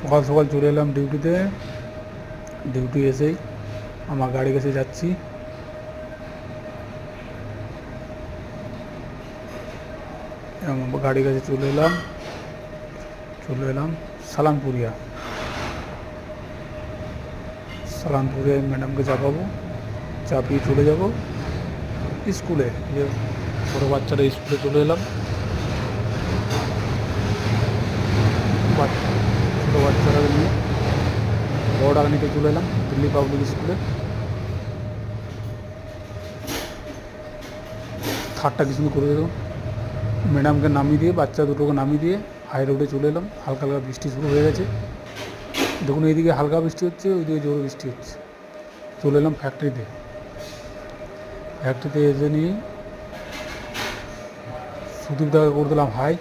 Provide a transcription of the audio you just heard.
সকাল সকাল চলে এলাম ডিউটিতে। ডিউটি এসেই আমার গাড়ি কাছে যাচ্ছি। গাড়ি কাছে চলে এলাম সালানপুরিয়া। সালানপুরিয়ায় ম্যাডামকে চাপাবো, চাপিয়ে চলে যাব স্কুলে। যে ছোটো বাচ্চারা স্কুলে চলে এলাম। ছোটো বাচ্চারা নিয়ে বড়ডাঙ্গানিতে চলে এলাম দিল্লি পাবলিক স্কুলে। থার্ডটা কিছু করে দেবো। ম্যাডামকে নামিয়ে দিয়ে, বাচ্চা দুটোকে নামিয়ে দিয়ে হাই রোডে চলে এলাম। হালকা হালকা বৃষ্টি শুরু হয়ে গেছে। দেখুন এইদিকে হালকা বৃষ্টি হচ্ছে, ওইদিকে জোরে বৃষ্টি হচ্ছে। চলে এলাম ফ্যাক্টরিতে। ফ্যাক্টরিতে এসে নিয়ে সুদীপ দাকে করে দিলাম হাই।